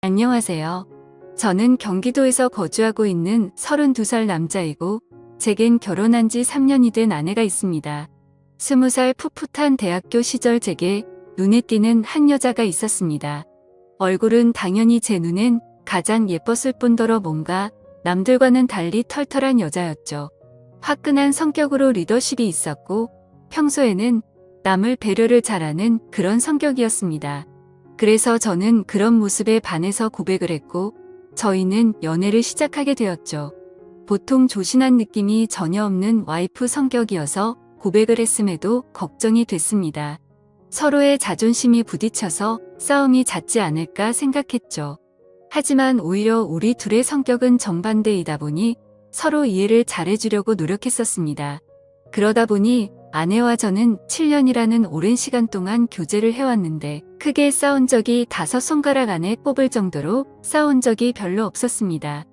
안녕하세요. 저는 경기도에서 거주하고 있는 32살 남자이고 제겐 결혼한 지 3년이 된 아내가 있습니다. 20살 풋풋한 대학교 시절 제게 눈에 띄는 한 여자가 있었습니다. 얼굴은 당연히 제 눈엔 가장 예뻤을 뿐더러 뭔가 남들과는 달리 털털한 여자였죠. 화끈한 성격으로 리더십이 있었고 평소에는 남을 배려를 잘하는 그런 성격이었습니다. 그래서 저는 그런 모습에 반해서 고백을 했고 저희는 연애를 시작하게 되었죠. 보통 조신한 느낌이 전혀 없는 와이프 성격이어서 고백을 했음에도 걱정이 됐습니다. 서로의 자존심이 부딪혀서 싸움이 잦지 않을까 생각했죠. 하지만 오히려 우리 둘의 성격은 정반대이다 보니 서로 이해를 잘해주려고 노력했었습니다. 그러다 보니 아내와 저는 7년이라는 오랜 시간 동안 교제를 해왔는데 크게 싸운 적이 5손가락 안에 꼽을 정도로 싸운 적이 별로 없었습니다.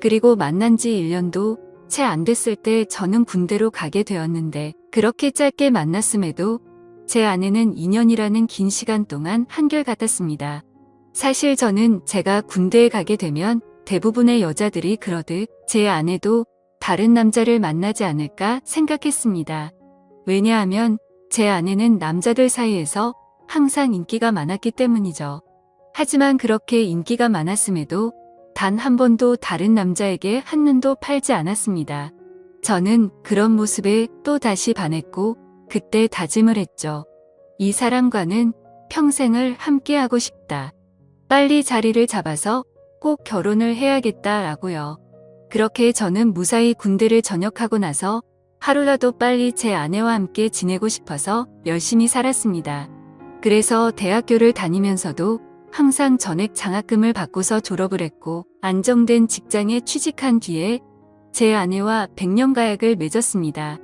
그리고 만난 지 1년도 채 안 됐을 때 저는 군대로 가게 되었는데 그렇게 짧게 만났음에도 제 아내는 2년이라는 긴 시간 동안 한결같았습니다. 사실 저는 제가 군대에 가게 되면 대부분의 여자들이 그러듯 제 아내도 다른 남자를 만나지 않을까 생각했습니다. 왜냐하면 제 아내는 남자들 사이에서 항상 인기가 많았기 때문이죠. 하지만 그렇게 인기가 많았음에도 단 한 번도 다른 남자에게 한눈도 팔지 않았습니다. 저는 그런 모습에 또 다시 반했고 그때 다짐을 했죠. 이 사람과는 평생을 함께하고 싶다. 빨리 자리를 잡아서 꼭 결혼을 해야겠다라고요. 그렇게 저는 무사히 군대를 전역하고 나서 하루라도 빨리 제 아내와 함께 지내고 싶어서 열심히 살았습니다. 그래서 대학교를 다니면서도 항상 전액 장학금을 받고서 졸업을 했고 안정된 직장에 취직한 뒤에 제 아내와 백년가약을 맺었습니다.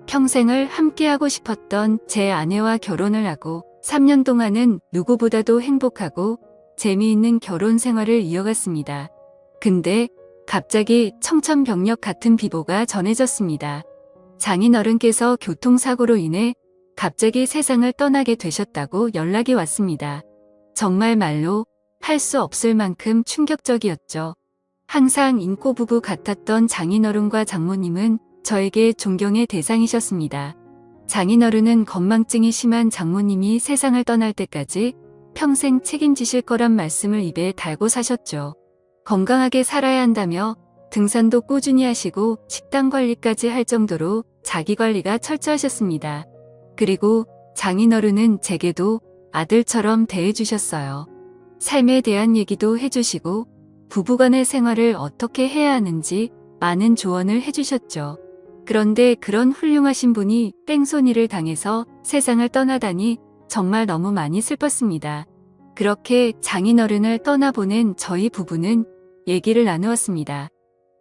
평생을 함께하고 싶었던 제 아내와 결혼을 하고 3년 동안은 누구보다도 행복하고 재미있는 결혼 생활을 이어갔습니다. 근데 갑자기 청천벽력 같은 비보가 전해졌습니다. 장인어른께서 교통사고로 인해 갑자기 세상을 떠나게 되셨다고 연락이 왔습니다. 정말 말로 할 수 없을 만큼 충격적이었죠. 항상 인꼬부부 같았던 장인어른과 장모님은 저에게 존경의 대상이셨습니다. 장인어른은 건망증이 심한 장모님이 세상을 떠날 때까지 평생 책임지실 거란 말씀을 입에 달고 사셨죠. 건강하게 살아야 한다며 등산도 꾸준히 하시고 식단 관리까지 할 정도로 자기 관리가 철저하셨습니다. 그리고 장인어른은 제게도 아들처럼 대해주셨어요. 삶에 대한 얘기도 해주시고 부부간의 생활을 어떻게 해야 하는지 많은 조언을 해주셨죠. 그런데 그런 훌륭하신 분이 뺑소니를 당해서 세상을 떠나다니 정말 너무 많이 슬펐습니다. 그렇게 장인어른을 떠나보낸 저희 부부는 얘기를 나누었습니다.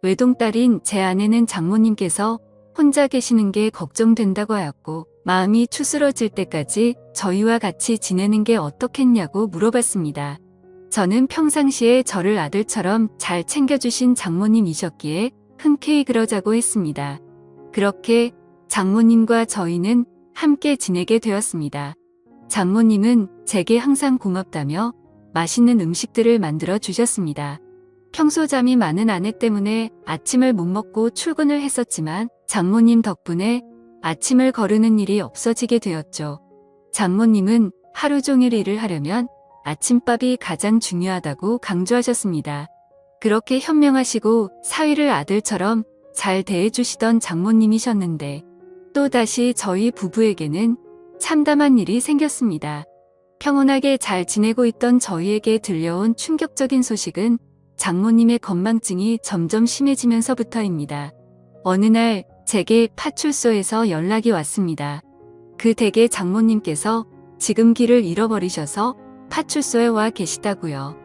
외동딸인 제 아내는 장모님께서 혼자 계시는 게 걱정된다고 하였고 마음이 추스러질 때까지 저희와 같이 지내는 게 어떻겠냐고 물어봤습니다. 저는 평상시에 저를 아들처럼 잘 챙겨주신 장모님이셨기에 흔쾌히 그러자고 했습니다. 그렇게 장모님과 저희는 함께 지내게 되었습니다. 장모님은 제게 항상 고맙다며 맛있는 음식들을 만들어 주셨습니다. 평소 잠이 많은 아내 때문에 아침을 못 먹고 출근을 했었지만 장모님 덕분에 아침을 거르는 일이 없어지게 되었죠. 장모님은 하루 종일 일을 하려면 아침밥이 가장 중요하다고 강조하셨습니다. 그렇게 현명하시고 사위를 아들처럼 잘 대해주시던 장모님이셨는데 또다시 저희 부부에게는 참담한 일이 생겼습니다. 평온하게 잘 지내고 있던 저희에게 들려온 충격적인 소식은 장모님의 건망증이 점점 심해지면서부터입니다. 어느 날 제게 파출소에서 연락이 왔습니다. 그 댁의 장모님께서 지금 길을 잃어버리셔서 파출소에 와 계시다고요.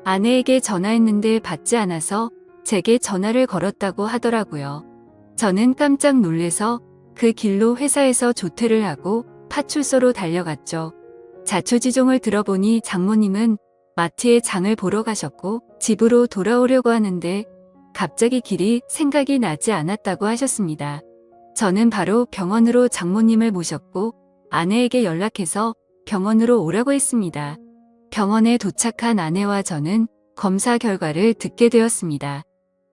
아내에게 전화했는데 받지 않아서 제게 전화를 걸었다고 하더라고요. 저는 깜짝 놀래서 그 길로 회사에서 조퇴를 하고 파출소로 달려갔죠. 자초지종을 들어보니 장모님은 마트에 장을 보러 가셨고 집으로 돌아오려고 하는데 갑자기 길이 생각이 나지 않았다고 하셨습니다. 저는 바로 병원으로 장모님을 모셨고 아내에게 연락해서 병원으로 오라고 했습니다. 병원에 도착한 아내와 저는 검사 결과를 듣게 되었습니다.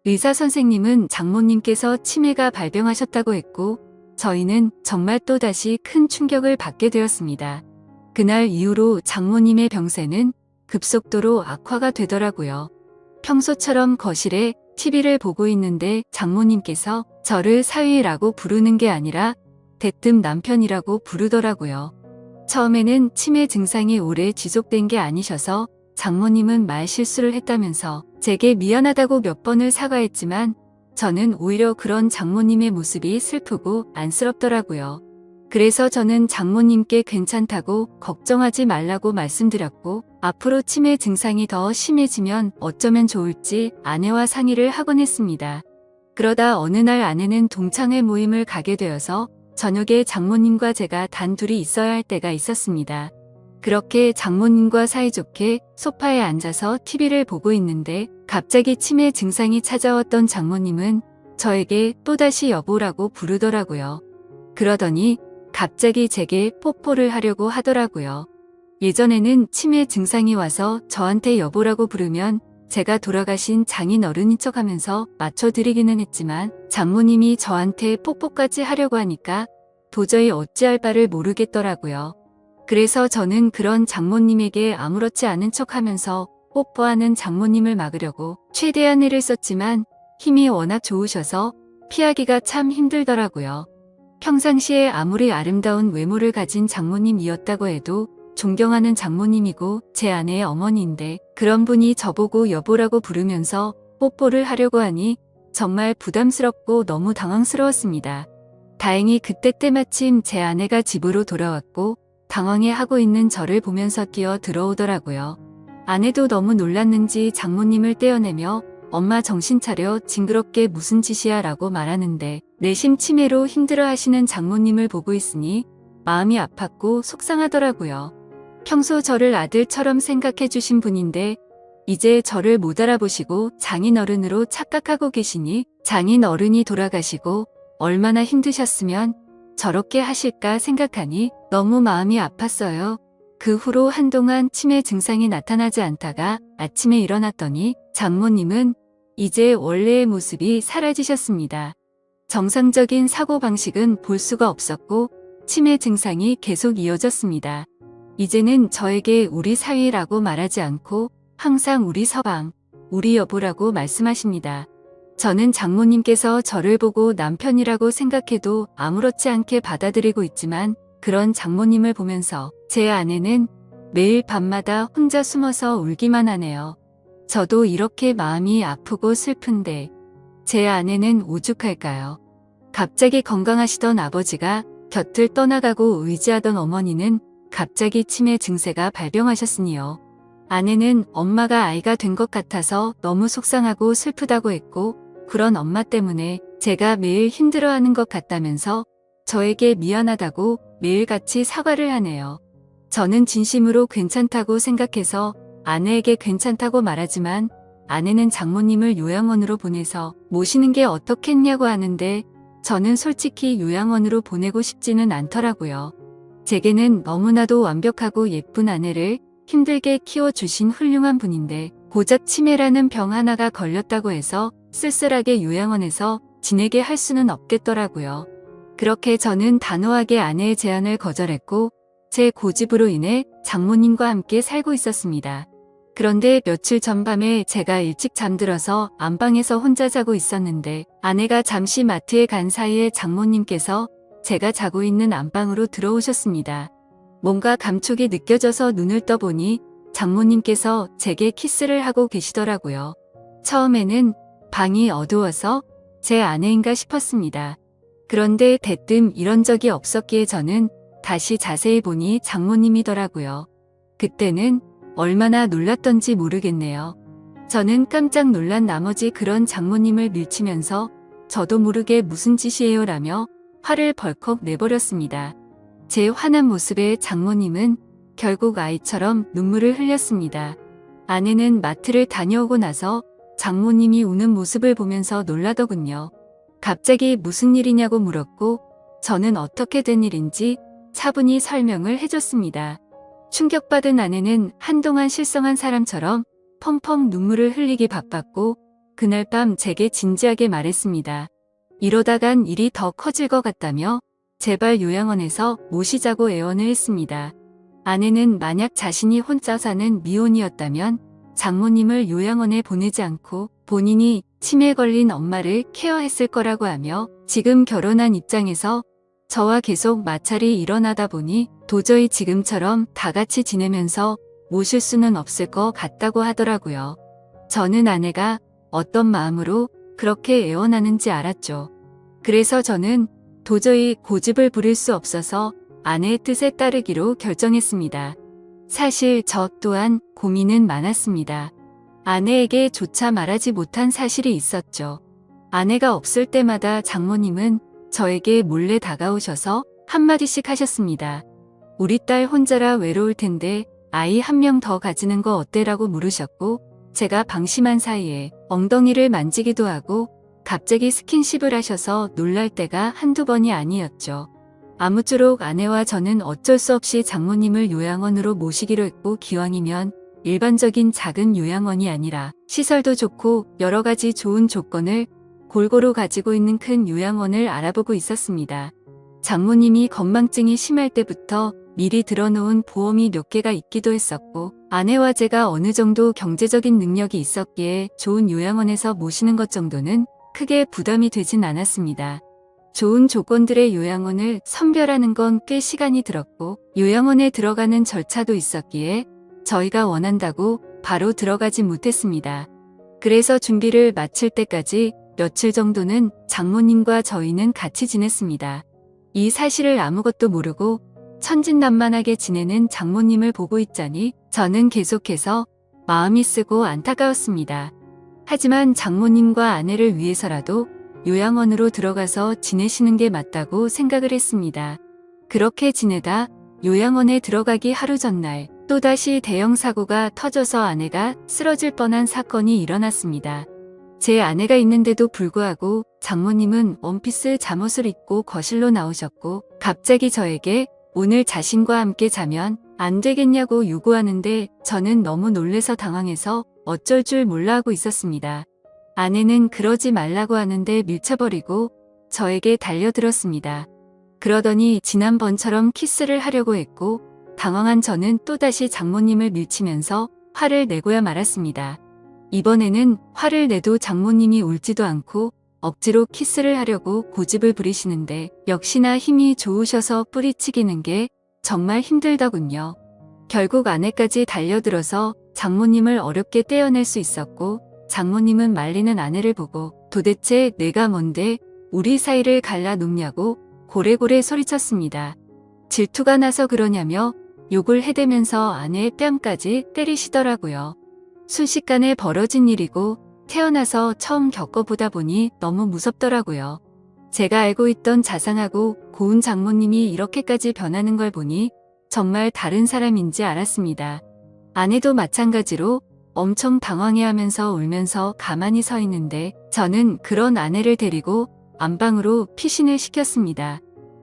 의사 선생님은 장모님께서 치매가 발병하셨다고 했고 저희는 정말 또다시 큰 충격을 받게 되었습니다. 그날 이후로 장모님의 병세는 급속도로 악화가 되더라고요. 평소처럼 거실에 TV를 보고 있는데 장모님께서 저를 사위라고 부르는 게 아니라 대뜸 남편이라고 부르더라고요. 처음에는 치매 증상이 오래 지속된 게 아니셔서 장모님은 말 실수를 했다면서 제게 미안하다고 몇 번을 사과했지만 저는 오히려 그런 장모님의 모습이 슬프고 안쓰럽더라고요. 그래서 저는 장모님께 괜찮다고 걱정하지 말라고 말씀드렸고 앞으로 치매 증상이 더 심해지면 어쩌면 좋을지 아내와 상의를 하곤 했습니다. 그러다 어느 날 아내는 동창회 모임을 가게 되어서 저녁에 장모님과 제가 단둘이 있어야 할 때가 있었습니다. 그렇게 장모님과 사이좋게 소파에 앉아서 TV를 보고 있는데 갑자기 치매 증상이 찾아왔던 장모님은 저에게 또다시 여보라고 부르더라고요. 그러더니 갑자기 제게 뽀뽀를 하려고 하더라고요. 예전에는 치매 증상이 와서 저한테 여보라고 부르면 제가 돌아가신 장인 어른인 척하면서 맞춰드리기는 했지만 장모님이 저한테 뽀뽀까지 하려고 하니까 도저히 어찌할 바를 모르겠더라고요. 그래서 저는 그런 장모님에게 아무렇지 않은 척하면서 뽀뽀하는 장모님을 막으려고 최대한 애를 썼지만 힘이 워낙 좋으셔서 피하기가 참 힘들더라고요. 평상시에 아무리 아름다운 외모를 가진 장모님이었다고 해도 존경하는 장모님이고 제 아내의 어머니인데 그런 분이 저보고 여보라고 부르면서 뽀뽀를 하려고 하니 정말 부담스럽고 너무 당황스러웠습니다. 다행히 그때 때마침 제 아내가 집으로 돌아왔고 당황해하고 있는 저를 보면서 뛰어 들어오더라고요. 아내도 너무 놀랐는지 장모님을 떼어내며 엄마 정신 차려 징그럽게 무슨 짓이야 라고 말하는데 내심 치매로 힘들어하시는 장모님을 보고 있으니 마음이 아팠고 속상하더라고요. 평소 저를 아들처럼 생각해 주신 분인데 이제 저를 못 알아보시고 장인어른으로 착각하고 계시니 장인어른이 돌아가시고 얼마나 힘드셨으면 저렇게 하실까 생각하니 너무 마음이 아팠어요. 그 후로 한동안 치매 증상이 나타나지 않다가 아침에 일어났더니 장모님은 이제 원래의 모습이 사라지셨습니다. 정상적인 사고방식은 볼 수가 없었고 치매 증상이 계속 이어졌습니다. 이제는 저에게 우리 사위라고 말하지 않고 항상 우리 서방, 우리 여보라고 말씀하십니다. 저는 장모님께서 저를 보고 남편이라고 생각해도 아무렇지 않게 받아들이고 있지만 그런 장모님을 보면서 제 아내는 매일 밤마다 혼자 숨어서 울기만 하네요. 저도 이렇게 마음이 아프고 슬픈데 제 아내는 오죽할까요? 갑자기 건강하시던 아버지가 곁을 떠나가고 의지하던 어머니는 갑자기 치매 증세가 발병하셨으니요. 아내는 엄마가 아이가 된 것 같아서 너무 속상하고 슬프다고 했고 그런 엄마 때문에 제가 매일 힘들어하는 것 같다면서 저에게 미안하다고 매일같이 사과를 하네요. 저는 진심으로 괜찮다고 생각해서 아내에게 괜찮다고 말하지만 아내는 장모님을 요양원으로 보내서 모시는 게 어떻겠냐고 하는데 저는 솔직히 요양원으로 보내고 싶지는 않더라고요. 제게는 너무나도 완벽하고 예쁜 아내를 힘들게 키워주신 훌륭한 분인데 고작 치매라는 병 하나가 걸렸다고 해서 쓸쓸하게 요양원에서 지내게 할 수는 없겠더라고요. 그렇게 저는 단호하게 아내의 제안을 거절했고 제 고집으로 인해 장모님과 함께 살고 있었습니다. 그런데 며칠 전 밤에 제가 일찍 잠들어서 안방에서 혼자 자고 있었는데 아내가 잠시 마트에 간 사이에 장모님께서 제가 자고 있는 안방으로 들어오셨습니다. 뭔가 감촉이 느껴져서 눈을 떠보니 장모님께서 제게 키스를 하고 계시더라고요. 처음에는 방이 어두워서 제 아내인가 싶었습니다. 그런데 대뜸 이런 적이 없었기에 저는 다시 자세히 보니 장모님이더라고요. 그때는 얼마나 놀랐던지 모르겠네요. 저는 깜짝 놀란 나머지 그런 장모님을 밀치면서 저도 모르게 무슨 짓이에요 라며 화를 벌컥 내버렸습니다. 제 화난 모습에 장모님은 결국 아이처럼 눈물을 흘렸습니다. 아내는 마트를 다녀오고 나서 장모님이 우는 모습을 보면서 놀라더군요. 갑자기 무슨 일이냐고 물었고 저는 어떻게 된 일인지 차분히 설명을 해줬습니다. 충격받은 아내는 한동안 실성한 사람처럼 펑펑 눈물을 흘리기 바빴고 그날 밤 제게 진지하게 말했습니다. 이러다간 일이 더 커질 것 같다며 제발 요양원에서 모시자고 애원을 했습니다. 아내는 만약 자신이 혼자 사는 미혼이었다면 장모님을 요양원에 보내지 않고 본인이 치매에 걸린 엄마를 케어했을 거라고 하며 지금 결혼한 입장에서 저와 계속 마찰이 일어나다 보니 도저히 지금처럼 다 같이 지내면서 모실 수는 없을 것 같다고 하더라고요. 저는 아내가 어떤 마음으로 그렇게 애원하는지 알았죠. 그래서 저는 도저히 고집을 부릴 수 없어서 아내의 뜻에 따르기로 결정했습니다. 사실 저 또한 고민은 많았습니다. 아내에게 조차 말하지 못한 사실이 있었죠. 아내가 없을 때마다 장모님은 저에게 몰래 다가오셔서 한마디씩 하셨습니다. 우리 딸 혼자라 외로울 텐데 아이 한 명 더 가지는 거 어때라고 물으셨고 제가 방심한 사이에 엉덩이를 만지기도 하고 갑자기 스킨십을 하셔서 놀랄 때가 한두 번이 아니었죠. 아무쪼록 아내와 저는 어쩔 수 없이 장모님을 요양원으로 모시기로 했고 기왕이면 일반적인 작은 요양원이 아니라 시설도 좋고 여러 가지 좋은 조건을 골고루 가지고 있는 큰 요양원을 알아보고 있었습니다. 장모님이 건망증이 심할 때부터 미리 들어놓은 보험이 몇 개가 있기도 했었고 아내와 제가 어느 정도 경제적인 능력이 있었기에 좋은 요양원에서 모시는 것 정도는 크게 부담이 되진 않았습니다. 좋은 조건들의 요양원을 선별하는 건 꽤 시간이 들었고 요양원에 들어가는 절차도 있었기에 저희가 원한다고 바로 들어가지 못했습니다. 그래서 준비를 마칠 때까지 며칠 정도는 장모님과 저희는 같이 지냈습니다. 이 사실을 아무것도 모르고 천진난만하게 지내는 장모님을 보고 있자니 저는 계속해서 마음이 쓰고 안타까웠습니다. 하지만 장모님과 아내를 위해서라도 요양원으로 들어가서 지내시는 게 맞다고 생각을 했습니다. 그렇게 지내다 요양원에 들어가기 하루 전날 또다시 대형 사고가 터져서 아내가 쓰러질 뻔한 사건이 일어났습니다. 제 아내가 있는데도 불구하고 장모님은 원피스 잠옷을 입고 거실로 나오셨고 갑자기 저에게 오늘 자신과 함께 자면 안 되겠냐고 요구하는데 저는 너무 놀래서 당황해서 어쩔 줄 몰라 하고 있었습니다. 아내는 그러지 말라고 하는데 밀쳐버리고 저에게 달려들었습니다. 그러더니 지난번처럼 키스를 하려고 했고 당황한 저는 또다시 장모님을 밀치면서 화를 내고야 말았습니다. 이번에는 화를 내도 장모님이 울지도 않고 억지로 키스를 하려고 고집을 부리시는데 역시나 힘이 좋으셔서 뿌리치기는 게 정말 힘들더군요. 결국 아내까지 달려들어서 장모님을 어렵게 떼어낼 수 있었고 장모님은 말리는 아내를 보고 도대체 내가 뭔데 우리 사이를 갈라놓냐고 고래고래 소리쳤습니다. 질투가 나서 그러냐며 욕을 해대면서 아내의 뺨까지 때리시더라고요. 순식간에 벌어진 일이고 태어나서 처음 겪어보다 보니 너무 무섭더라고요. 제가 알고 있던 자상하고 고운 장모님이 이렇게까지 변하는 걸 보니 정말 다른 사람인지 알았습니다. 아내도 마찬가지로 엄청 당황해하면서 울면서 가만히 서 있는데 저는 그런 아내를 데리고 안방으로 피신을 시켰습니다.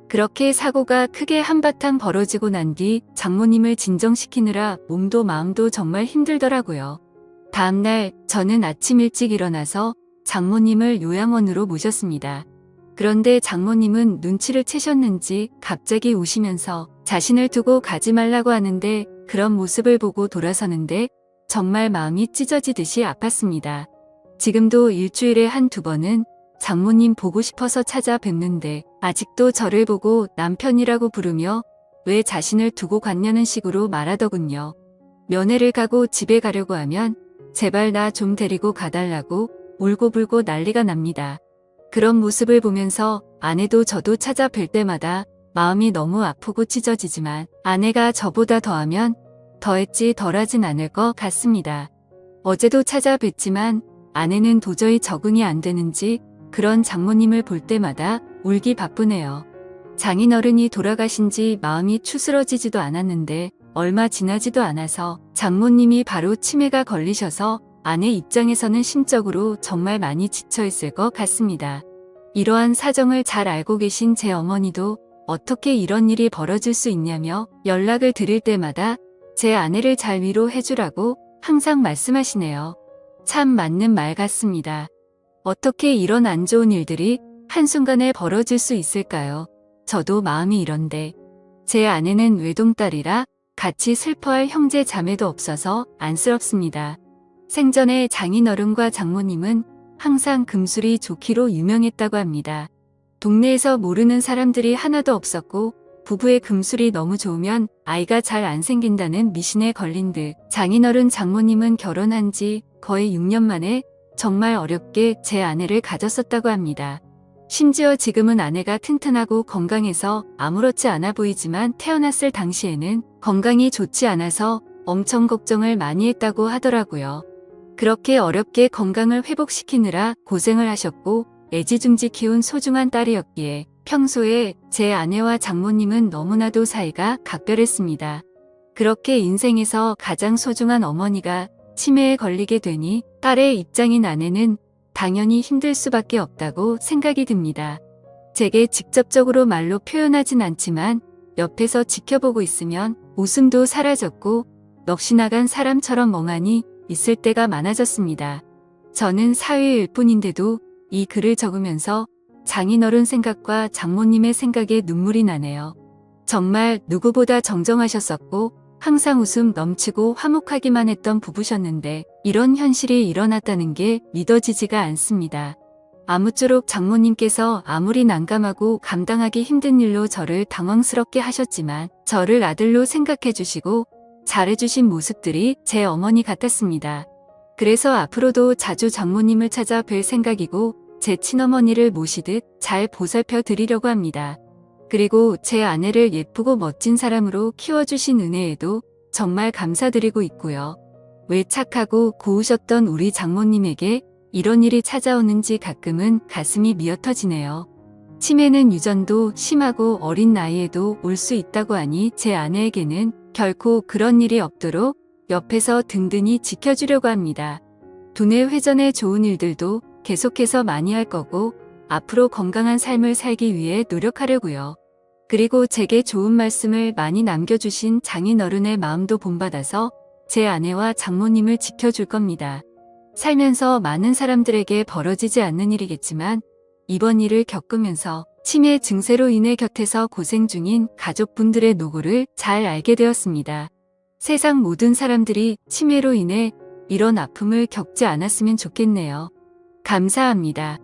그렇게 사고가 크게 한바탕 벌어지고 난 뒤 장모님을 진정시키느라 몸도 마음도 정말 힘들더라고요. 다음날 저는 아침 일찍 일어나서 장모님을 요양원으로 모셨습니다. 그런데 장모님은 눈치를 채셨는지 갑자기 우시면서 자신을 두고 가지 말라고 하는데 그런 모습을 보고 돌아서는데 정말 마음이 찢어지듯이 아팠습니다. 지금도 일주일에 한두 번은 장모님 보고 싶어서 찾아뵙는데 아직도 저를 보고 남편이라고 부르며 왜 자신을 두고 갔냐는 식으로 말하더군요. 면회를 가고 집에 가려고 하면 제발 나 좀 데리고 가달라고 울고불고 난리가 납니다. 그런 모습을 보면서 아내도 저도 찾아뵐 때마다 마음이 너무 아프고 찢어지지만 아내가 저보다 더하면 더했지 덜하진 않을 것 같습니다. 어제도 찾아뵀지만 아내는 도저히 적응이 안 되는지 그런 장모님을 볼 때마다 울기 바쁘네요. 장인어른이 돌아가신 지 마음이 추스러지지도 않았는데 얼마 지나지도 않아서 장모님이 바로 치매가 걸리셔서 아내 입장에서는 심적으로 정말 많이 지쳐있을 것 같습니다. 이러한 사정을 잘 알고 계신 제 어머니도 어떻게 이런 일이 벌어질 수 있냐며 연락을 드릴 때마다 제 아내를 잘 위로해주라고 항상 말씀하시네요. 참 맞는 말 같습니다. 어떻게 이런 안 좋은 일들이 한순간에 벌어질 수 있을까요? 저도 마음이 이런데 제 아내는 외동딸이라 같이 슬퍼할 형제 자매도 없어서 안쓰럽습니다. 생전에 장인어른과 장모님은 항상 금술이 좋기로 유명했다고 합니다. 동네에서 모르는 사람들이 하나도 없었고 부부의 금술이 너무 좋으면 아이가 잘 안 생긴다는 미신에 걸린 듯 장인어른 장모님은 결혼한 지 거의 6년 만에 정말 어렵게 제 아내를 가졌었다고 합니다. 심지어 지금은 아내가 튼튼하고 건강해서 아무렇지 않아 보이지만 태어났을 당시에는 건강이 좋지 않아서 엄청 걱정을 많이 했다고 하더라고요. 그렇게 어렵게 건강을 회복시키느라 고생을 하셨고 애지중지 키운 소중한 딸이었기에 평소에 제 아내와 장모님은 너무나도 사이가 각별했습니다. 그렇게 인생에서 가장 소중한 어머니가 치매에 걸리게 되니 딸의 입장인 아내는 당연히 힘들 수밖에 없다고 생각이 듭니다. 제게 직접적으로 말로 표현하진 않지만 옆에서 지켜보고 있으면 웃음도 사라졌고 넋이 나간 사람처럼 멍하니 있을 때가 많아졌습니다. 저는 사회일 뿐인데도 이 글을 적으면서 장인어른 생각과 장모님의 생각에 눈물이 나네요. 정말 누구보다 정정하셨었고 항상 웃음 넘치고 화목하기만 했던 부부셨는데 이런 현실이 일어났다는 게 믿어지지가 않습니다. 아무쪼록 장모님께서 아무리 난감하고 감당하기 힘든 일로 저를 당황스럽게 하셨지만 저를 아들로 생각해 주시고 잘해주신 모습들이 제 어머니 같았습니다. 그래서 앞으로도 자주 장모님을 찾아 뵐 생각이고 제 친어머니를 모시듯 잘 보살펴 드리려고 합니다. 그리고 제 아내를 예쁘고 멋진 사람으로 키워주신 은혜에도 정말 감사드리고 있고요. 왜 착하고 고우셨던 우리 장모님에게 이런 일이 찾아오는지 가끔은 가슴이 미어터지네요. 치매는 유전도 심하고 어린 나이에도 올 수 있다고 하니 제 아내에게는 결코 그런 일이 없도록 옆에서 든든히 지켜주려고 합니다. 두뇌 회전에 좋은 일들도 계속해서 많이 할 거고 앞으로 건강한 삶을 살기 위해 노력하려고요. 그리고 제게 좋은 말씀을 많이 남겨주신 장인어른의 마음도 본받아서 제 아내와 장모님을 지켜줄 겁니다. 살면서 많은 사람들에게 벌어지지 않는 일이겠지만 이번 일을 겪으면서 치매 증세로 인해 곁에서 고생 중인 가족분들의 노고를 잘 알게 되었습니다. 세상 모든 사람들이 치매로 인해 이런 아픔을 겪지 않았으면 좋겠네요. 감사합니다.